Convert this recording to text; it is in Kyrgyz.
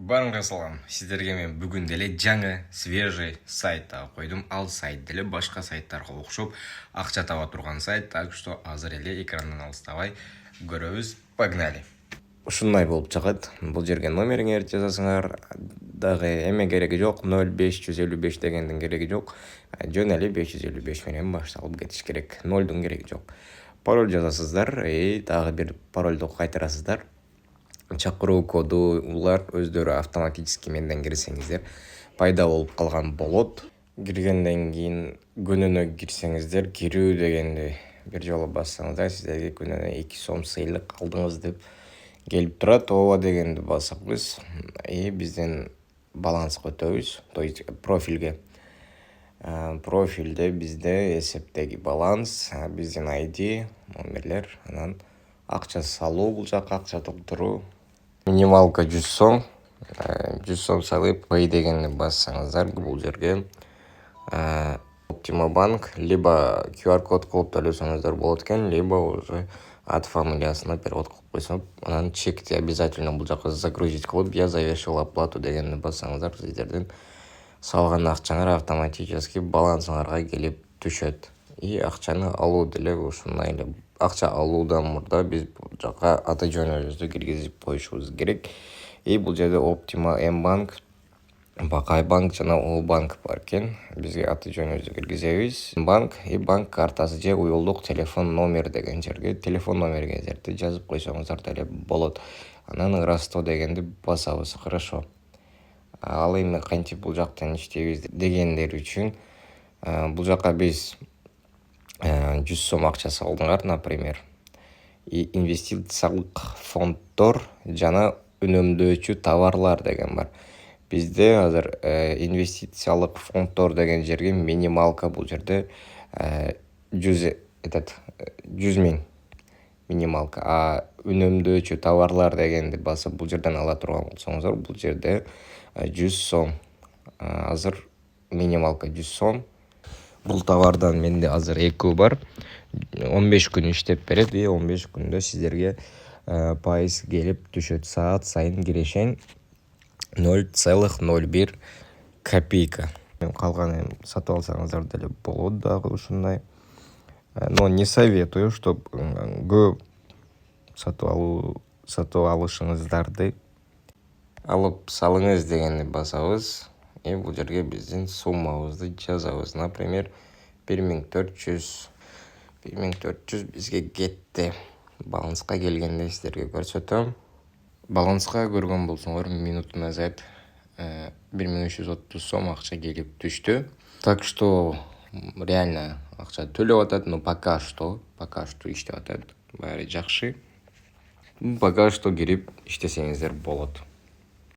Барыңға салам. Сіздерге мен бүгін деле жаңы свежий сайтта қойдым. Ал сайт деле башқа сайттарға оқшоп ақша таба турган сайт. Так что азыр эле экрандан алыстабай көрөбүз. Погнали. Ушундай болуп чыгат. Бул жерге номериңерди жазасыңар. Дагы эме кереги жок. 0555 дегендин кереги жок. Жөн эле 555 менен башталып кетиш керек. 0дун кереги жок. Пароль жазасыздар. Дагы бир парольду кайтарасыздар. Чакыруу коду улар өздөрү автоматически менден кирсеңиздер пайда болуп калган болот. Киргенден кийин күнүнө кирсеңиздер, кирүү дегенди бир жолу бассаңыздар, сиздерге күнүнө 2 сом сыйлык алдыңыз деп келип турат. Ооба дегенди басабыз. Бизден баланска өтөбүз, то есть профилге. Профилде бизде эсептеги баланс, биздин ID, номерлер, анан акча салуу, бул жака акча толтуруу. Минималка 100 сом. 100 сом салып pay дегенди бассаңыздар, бул жерге Optima Bank либо QR код кылып төлөсөңүздөр болот экен, либо уже ат фамилиясына перевод кылып койсоң, анан чекти обязательно бул жака загрузить кылып, я завершил оплату дегенди бассаңыздар, сиздердин салган акчаңар автоматически балансыңарга келип түшөт. Акчаны алуу деле ушундай эле. Акча алуудан мурда биз бул жака аты жөнүбүздү киргизип коюшубуз керек. Бул жерде Optima M-Bank, Бакай банк жана O банк бар экен. Бизге аты жөнүбүздү киргизебиз. Банк банк картасы же уюлдук телефон номер деген жерге телефон номеринgiздерди жазып койсоңуздар деле болот. Анан ырастоо дегенди басабыз. Хорошо. Ал эми кантип бул жактан иштейбиз дегендер үчүн бул жака биз 100 сом акча салдыңар, например. Инвестициялык фонддор жана үнөмдөөчү товарлар деген бар. Бизде азыр инвестициялык фонддор деген жерге минималка бул жерде 100 000 минималка. Үнөмдөөчү товарлар дегенди басып бул жерден ала турган болсоңуздар, бул жерде 100 сом. Азыр минималка 100 сом. Бул товардан менде азыр 2 бар. 15 күн иштеп берет. 15 күндө сиздерге пайыз келип түшөт. Саат сайын кирешен 0,01 копейка. Калганын сатып алсаңыздар деле болот дагы ушундай. Но не советую, чтоб көп сатып алышыңыздарды алып салыңыз дегенди басабыз. Бул жерге биздин суммабызды жазабыз. Например, 1400 бизге кетти. Баланска келгенде сиздерге көрсөтөм. Баланска көргөн болсоңор минутуна зайт 1330 сом акча келип түштү. Так что реально акча төлөп атат, но пока что иштеп атат. Баары жакшы. Пока что кирип иштесеңиздер болот.